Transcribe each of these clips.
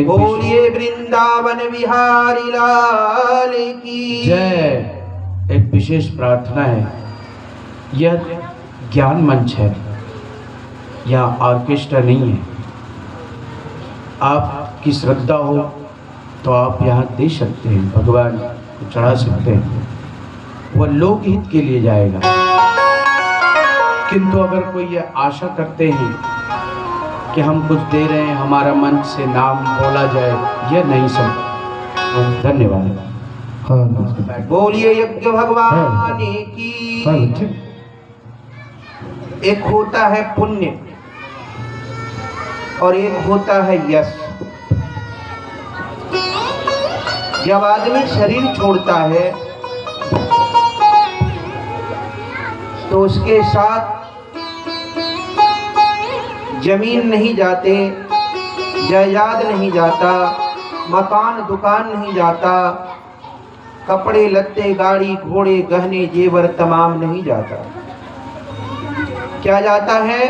बोलिए वृंदावन बिहारी लाल की जय। एक विशेष प्रार्थना है। यह ज्ञान मंच है, यह ऑर्केस्ट्रा नहीं है। आपकी श्रद्धा हो तो आप यहाँ दे सकते हैं, भगवान को चढ़ा सकते हैं, वह लोकहित के लिए जाएगा। किंतु अगर कोई ये आशा करते हैं कि हम कुछ दे रहे हैं, हमारा मंच से नाम बोला जाए, यह नहीं सब। धन्यवाद। बोलिए यज्ञ भगवान की। एक होता है पुण्य और एक होता है यश। जब आदमी शरीर छोड़ता है तो उसके साथ जमीन नहीं जाते, जायदाद नहीं जाता, मकान दुकान नहीं जाता, कपड़े लत्ते गाड़ी घोड़े गहने जेवर तमाम नहीं जाता। क्या जाता है?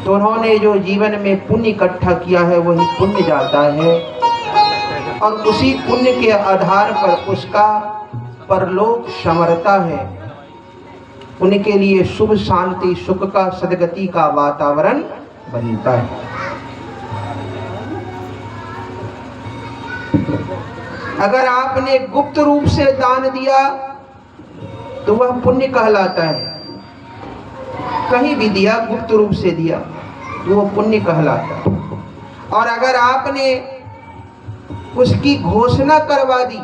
तो उन्होंने जो जीवन में पुण्य इकट्ठा किया है वही पुण्य जाता है, और उसी पुण्य के आधार पर उसका परलोक संवरता है। उनके लिए शुभ शांति सुख का सदगति का वातावरण बनता है। अगर आपने गुप्त रूप से दान दिया तो वह पुण्य कहलाता है। कहीं भी दिया, गुप्त रूप से दिया तो वह पुण्य कहलाता है। और अगर आपने उसकी घोषणा करवा दी,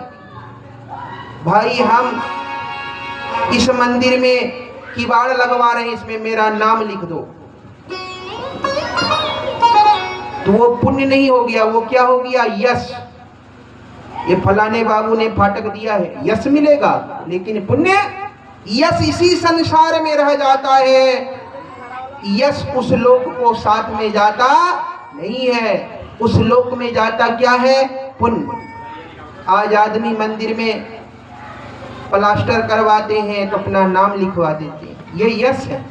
भाई हम इस मंदिर में किवाड़ लगवा रहे हैं, इसमें मेरा नाम लिख दो, तो वो पुण्य नहीं हो गया, वो क्या हो गया? यश। ये फलाने बाबू ने फाटक दिया है, यश मिलेगा, लेकिन पुण्य यश इसी संसार में रह जाता है। यश उस लोक को साथ में जाता नहीं है। उस लोक में जाता क्या है? पुण्य। आज आदमी मंदिर में प्लास्टर करवाते हैं तो अपना नाम लिखवा देते हैं, ये यश है।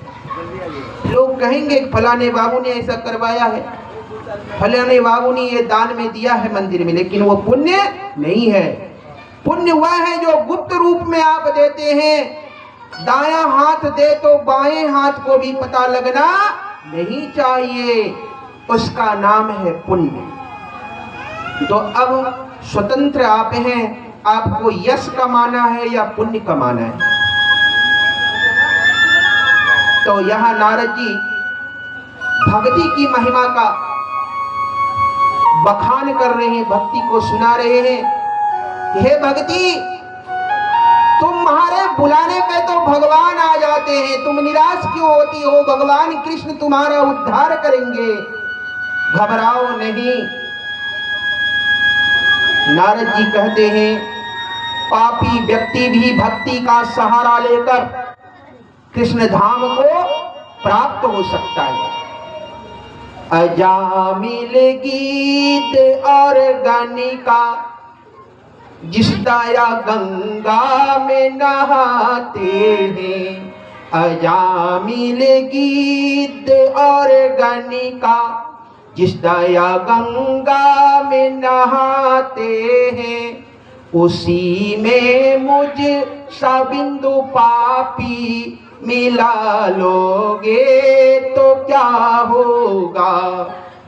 लोग कहेंगे फलाने बाबू ने ऐसा करवाया है, फलाने बाबू ने ये दान में दिया है मंदिर में, लेकिन वो पुण्य नहीं है। पुण्य वह है जो गुप्त रूप में आप देते हैं। दायां हाथ दे तो बाएं हाथ को भी पता लगना नहीं चाहिए, उसका नाम है पुण्य। तो अब स्वतंत्र आप हैं, आपको यश कमाना है या पुण्य कमाना है। तो यहाँ नारद जी भक्ति की महिमा का बखान कर रहे हैं, भक्ति को सुना रहे हैं। हे भक्ति, तुम्हारे बुलाने पे तो भगवान आ जाते हैं, तुम निराश क्यों होती हो? भगवान कृष्ण तुम्हारा उद्धार करेंगे, घबराओ नहीं। नारद जी कहते हैं, पापी व्यक्ति भी भक्ति का सहारा लेकर कृष्ण धाम को प्राप्त हो सकता है। अजामिल गीत और गणिका जिस दया गंगा में नहाते हैं। अजामिल गीत और गणिका जिस दया गंगा में नहाते हैं, उसी में मुझ सा बिंदु पापी मिला लोगे तो क्या होगा?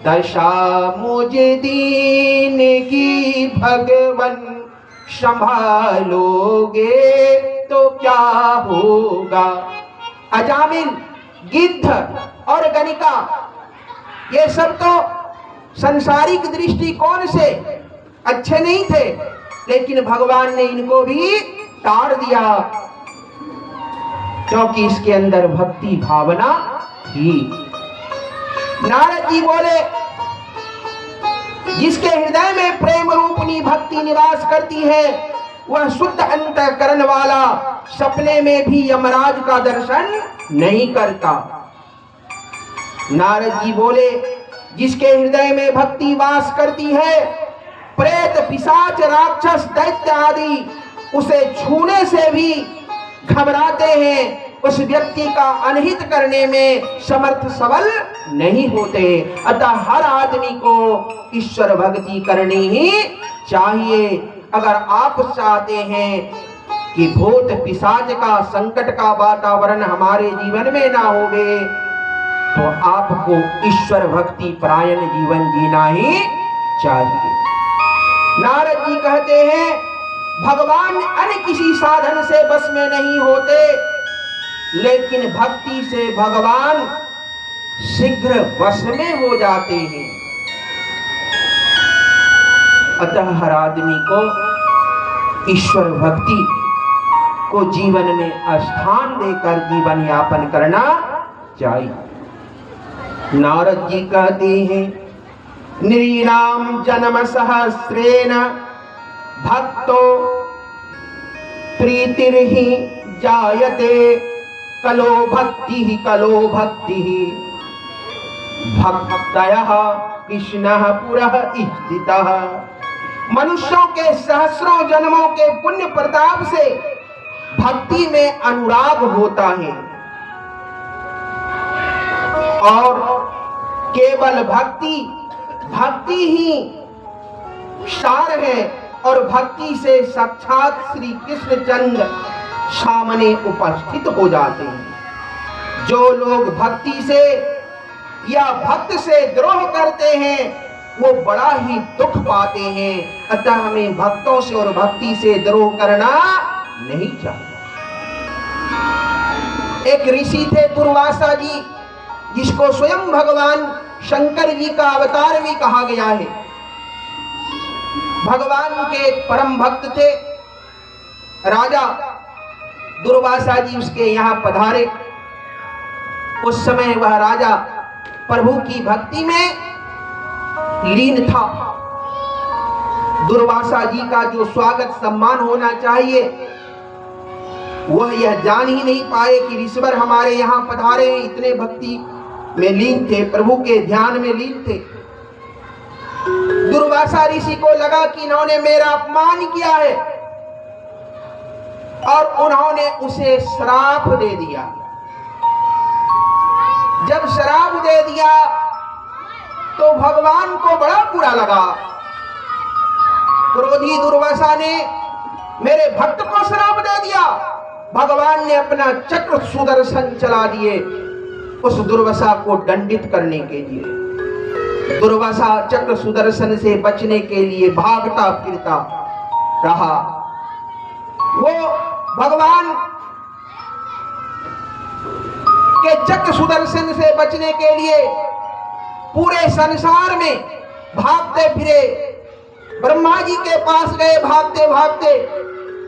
दशा मुझ दीन की भगवन संभालोगे तो क्या होगा? अजामिल, गिद्ध और गणिका, ये सब तो संसारिक दृष्टिकोण से अच्छे नहीं थे, लेकिन भगवान ने इनको भी ताड़ दिया, क्योंकि इसके अंदर भक्ति भावना थी। नारद जी बोले, जिसके हृदय में प्रेम रूपनी भक्ति निवास करती है, वह शुद्ध अंतःकरण वाला सपने में भी यमराज का दर्शन नहीं करता। नारद जी बोले, जिसके हृदय में भक्ति वास करती है, प्रेत पिशाच राक्षस दैत्य आदि उसे छूने से भी घबराते हैं, उस व्यक्ति का अनहित करने में समर्थ सबल नहीं होते। अतः हर आदमी को ईश्वर भक्ति करनी ही चाहिए। अगर आप चाहते हैं कि भूत पिशाच का संकट का वातावरण हमारे जीवन में ना होवे, तो आपको ईश्वर भक्ति परायण जीवन जीना ही चाहिए। नारद जी कहते हैं भगवान अन्य किसी साधन से बस में नहीं होते, लेकिन भक्ति से भगवान शीघ्र वश में हो जाते हैं। अतः हर आदमी को ईश्वर भक्ति को जीवन में स्थान देकर जीवन यापन करना चाहिए। नारद जी कहते हैं नृणाम जन्म सहस्रेण भक्तो प्रीतिर्हि जायते कलो भक्ति कलो भक्ति भक्तयः कृष्णः पुरः स्थितः। मनुष्यों के सहस्रों जन्मों के पुण्य प्रताप से भक्ति में अनुराग होता है और केवल भक्ति ही सार है और भक्ति से साक्षात श्री कृष्ण चंद्र सामने उपस्थित हो जाते हैं। जो लोग भक्ति से या भक्त से द्रोह करते हैं वो बड़ा ही दुख पाते हैं। अतः हमें भक्तों से और भक्ति से द्रोह करना नहीं चाहिए। एक ऋषि थे दुर्वासा जी, जिसको स्वयं भगवान शंकर जी का अवतार भी कहा गया है। भगवान के एक परम भक्त थे। राजा दुर्वासा जी उसके यहाँ पधारे। उस समय वह राजा प्रभु की भक्ति में लीन था। दुर्वासा जी का जो स्वागत सम्मान होना चाहिए वह यह जान ही नहीं पाए कि ऋषिवर हमारे यहाँ पधारे हैं। इतने भक्ति में लीन थे, प्रभु के ध्यान में लीन थे। दुर्वासा ऋषि को लगा कि इन्होंने मेरा अपमान किया है और उन्होंने उसे श्राप दे दिया। जब श्राप दे दिया तो भगवान को बड़ा बुरा लगा। क्रोधी दुर्वासा ने मेरे भक्त को श्राप दे दिया। भगवान ने अपना चक्र सुदर्शन चला दिए उस दुर्वासा को दंडित करने के लिए। दुर्वासा चक्र सुदर्शन से बचने के लिए भागता फिरता रहा। वो भगवान के चक्र सुदर्शन से बचने के लिए पूरे संसार में भागते फिरे। ब्रह्मा जी के पास गए भागते भागते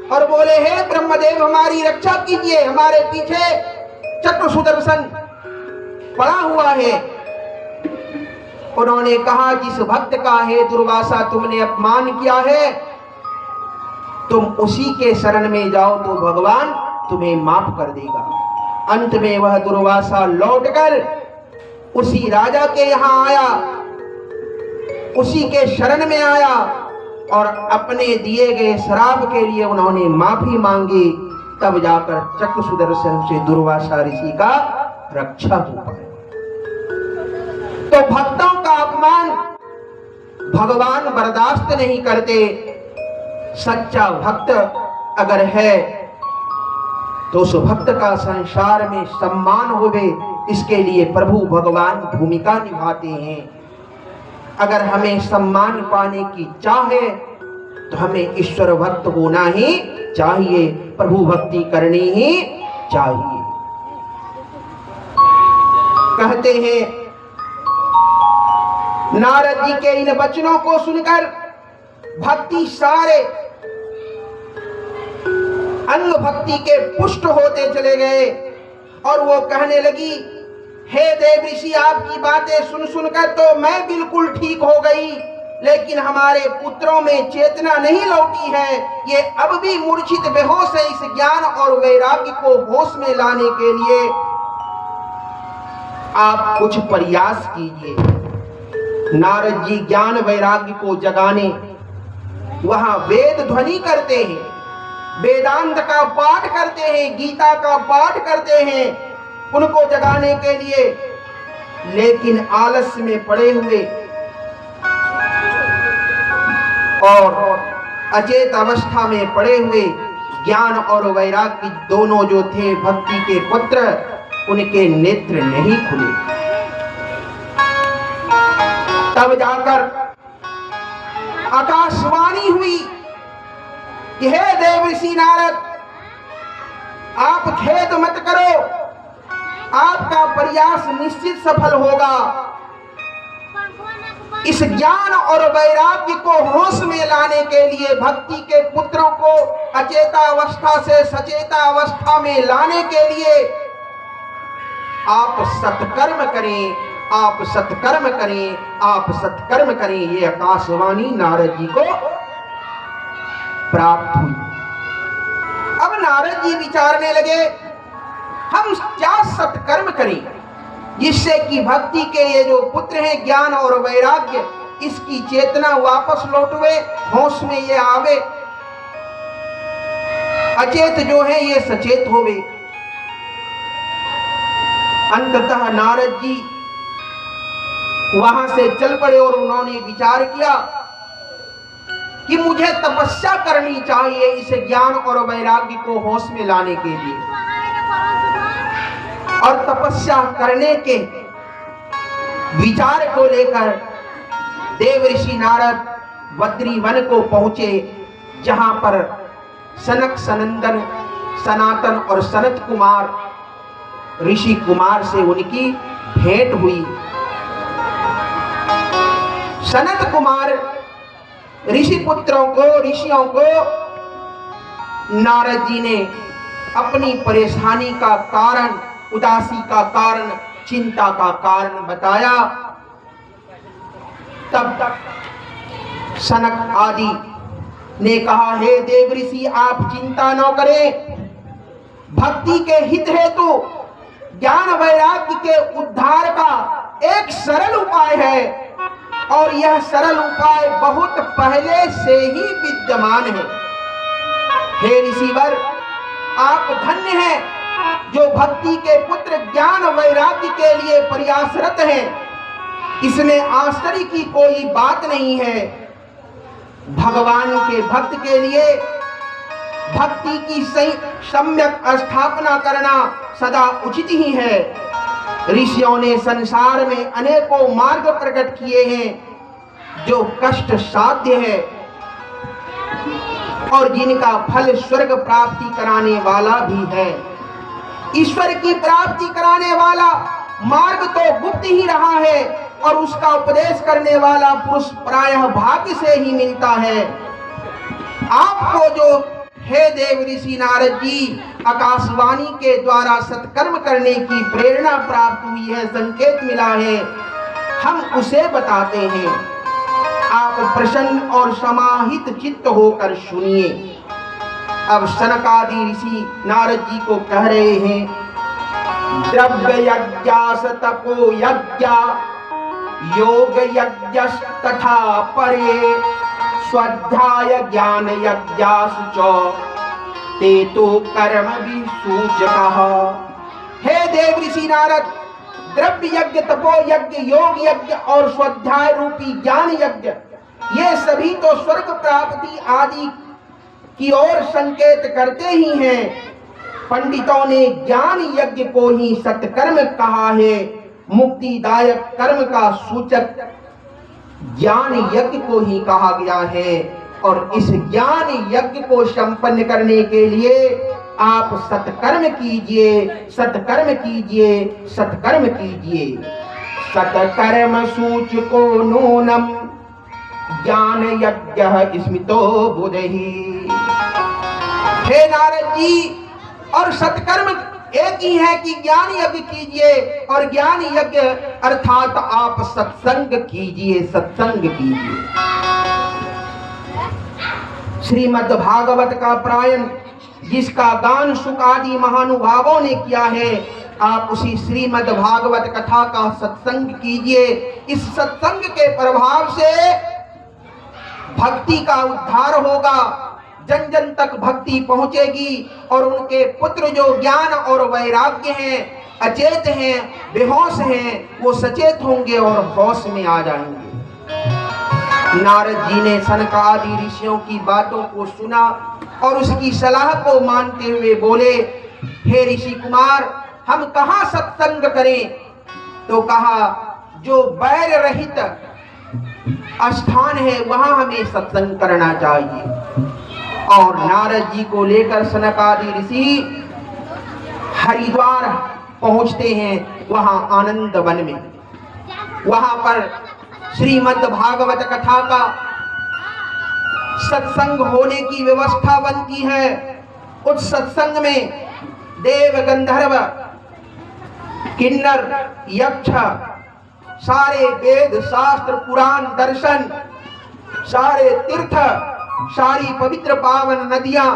और बोले, हे ब्रह्मदेव हमारी रक्षा कीजिए, हमारे पीछे चक्र सुदर्शन पड़ा हुआ है। उन्होंने कहा, जिस भक्त का हे दुर्वासा तुमने अपमान किया है, तुम उसी के शरण में जाओ तो भगवान तुम्हें माफ कर देगा। अंत में वह दुर्वासा लौटकर उसी राजा के यहाँ आया, उसी के शरण में आया और अपने दिए गए श्राप के लिए उन्होंने माफी मांगी। तब जाकर चक्र सुदर्शन से दुर्वासा ऋषि का रक्षा हो पाया। तो भक्तों का अपमान भगवान बर्दाश्त नहीं करते। सच्चा भक्त अगर है तो उस भक्त का संसार में सम्मान होवे, इसके लिए प्रभु भगवान भूमिका निभाते हैं। अगर हमें सम्मान पाने की चाह है तो हमें ईश्वर भक्त होना ही चाहिए, प्रभु भक्ति करनी ही चाहिए। कहते हैं नारद जी के इन वचनों को सुनकर भक्ति सारे अंग भक्ति के पुष्ट होते चले गए और वो कहने लगी, हे देव ऋषि आपकी बातें सुन सुनकर तो मैं बिल्कुल ठीक हो गई, लेकिन हमारे पुत्रों में चेतना नहीं लौटी है। ये अब भी मूर्छित बेहोश है। इस ज्ञान और वैराग्य को होश में लाने के लिए आप कुछ प्रयास कीजिए। नारद जी ज्ञान वैराग्य को जगाने वहां वेद ध्वनि करते हैं, वेदांत का पाठ करते हैं, गीता का पाठ करते हैं। उनको जगाने के लिए लेकिन आलस्य में पड़े हुए और अचेत अवस्था में पड़े हुए ज्ञान और वैराग्य दोनों जो थे भक्ति के पुत्र, उनके नेत्र नहीं खुले। तब जाकर आकाशवाणी हुई कि हे देवर्षि नारद, आप खेद मत करो, आपका प्रयास निश्चित सफल होगा। इस ज्ञान और वैराग्य को होश में लाने के लिए, भक्ति के पुत्रों को अचेता अवस्था से सचेता अवस्था में लाने के लिए आप सत्कर्म करें, आप सत्कर्म करें, आप सत्कर्म करें। ये आकाशवाणी नारद जी को प्राप्त हुई। अब नारद जी विचारने लगे, हम क्या सत्कर्म करें जिससे कि भक्ति के ये जो पुत्र हैं ज्ञान और वैराग्य, इसकी चेतना वापस लौटवे, होश में ये आवे, अचेत जो है ये सचेत होवे। अंततः नारद जी वहां से चल पड़े और उन्होंने विचार किया कि मुझे तपस्या करनी चाहिए इस ज्ञान और वैराग्य को होश में लाने के लिए। और तपस्या करने के विचार को लेकर देवर्षि नारद बद्री वन को पहुंचे, जहां पर सनक सनंदन सनातन और सनत कुमार ऋषि कुमार से उनकी भेंट हुई। सनत कुमार ऋषि पुत्रों को, ऋषियों को नारद जी ने अपनी परेशानी का कारण, उदासी का कारण, चिंता का कारण बताया। तब तक सनक आदि ने कहा, हे देवर्षि आप चिंता न करें, भक्ति के हित हेतु ज्ञान वैराग्य के उद्धार का एक सरल उपाय है, और यह सरल उपाय बहुत पहले से ही विद्यमान है। हे ऋषिवर, आप धन्य हैं जो भक्ति के पुत्र ज्ञान वैराग्य के लिए प्रयासरत हैं। इसमें आश्चर्य की कोई बात नहीं है। भगवान के भक्त के लिए भक्ति की सम्यक स्थापना करना सदा उचित ही है। ऋषियों ने संसार में अनेकों मार्ग प्रकट किए हैं जो कष्ट साध्य है और जिनका फल स्वर्ग प्राप्ति कराने वाला भी है। ईश्वर की प्राप्ति कराने वाला मार्ग तो गुप्त ही रहा है, और उसका उपदेश करने वाला पुरुष प्रायः भाग्य से ही मिलता है। आपको जो हे देवर्षि नारद जी आकाशवाणी के द्वारा सत्कर्म करने की प्रेरणा प्राप्त हुई है, संकेत मिला है, हम उसे बताते हैं। आप प्रसन्न और समाहित चित्त होकर सुनिए। अब सनकादि ऋषि नारद जी को कह रहे हैं, द्रव्य यज्ञास तपो यज्ञ योग यज्ञ तथा परे स्वाध्याय ज्ञान यज्ञासु च ते तो कर्म भी सूचकः। हे देवर्षि नारद, द्रव्य यज्ञ, तपो यज्ञ, योग यज्ञ और स्वाध्याय रूपी ज्ञान यज्ञ, ये सभी तो स्वर्ग प्राप्ति आदि की ओर संकेत करते ही हैं। पंडितों ने ज्ञान यज्ञ को ही सत्कर्म कहा है। मुक्तिदायक कर्म का सूचक ज्ञान यज्ञ को ही कहा गया है, और इस ज्ञान यज्ञ को संपन्न करने के लिए आप सत्कर्म कीजिए, सत्कर्म कीजिए, सत्कर्म कीजिए। सत्कर्म सूचको नूनम ज्ञान यज्ञ स्मितो बुद्धि। हे नारद जी, और सत्कर्म एक ही है कि ज्ञान यज्ञ कीजिए, और ज्ञान यज्ञ अर्थात आप सत्संग कीजिए, सत्संग कीजिए। श्रीमद् भागवत का प्रायण जिसका गान शुक आदि महानुभावों ने किया है, आप उसी श्रीमद् भागवत कथा का सत्संग कीजिए। इस सत्संग के प्रभाव से भक्ति का उद्धार होगा, जन जन तक भक्ति पहुंचेगी, और उनके पुत्र जो ज्ञान और वैराग्य हैं अचेत हैं, बेहोश हैं, वो सचेत होंगे और होश में आ जाएंगे। नारद जी ने सनक आदि ऋषियों की बातों को सुना और उसकी सलाह को मानते हुए बोले, हे ऋषि कुमार, हम कहाँ सत्संग करें? तो कहा, जो बैर रहित स्थान है वहां हमें सत्संग करना चाहिए। और नारद जी को लेकर सनक आदि ऋषि हरिद्वार पहुंचते हैं, वहां आनंद वन में। वहां पर श्रीमद् भागवत कथा का सत्संग होने की व्यवस्था बनती है। उस सत्संग में देव, गंधर्व, किन्नर, यक्ष, सारे वेद, शास्त्र, पुराण, दर्शन, सारे तीर्थ, सारी पवित्र पावन नदियां,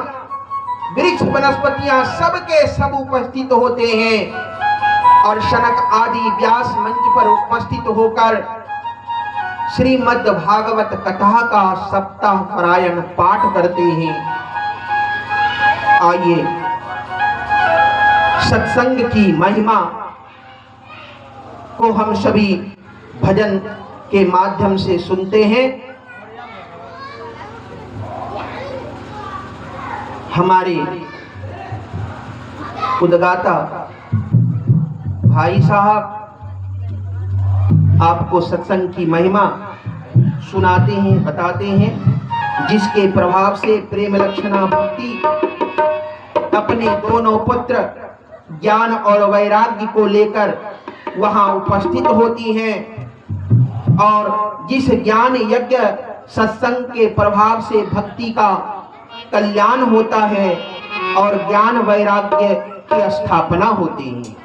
वृक्ष, वनस्पतियां, सबके सब उपस्थित होते हैं। और शनक आदि व्यास मंच पर उपस्थित होकर श्रीमद् भागवत कथा का सप्ताह पारायण पाठ करते हैं। आइए सत्संग की महिमा को हम सभी भजन के माध्यम से सुनते हैं। हमारे उद्गाता भाई साहब आपको सत्संग की महिमा सुनाते हैं, बताते हैं, जिसके प्रभाव से प्रेम लक्षणा भक्ति अपने दोनों पुत्र ज्ञान और वैराग्य को लेकर वहां उपस्थित होती हैं। और जिस ज्ञान यज्ञ सत्संग के प्रभाव से भक्ति का कल्याण होता है और ज्ञान वैराग्य की स्थापना होती है।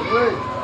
Hello.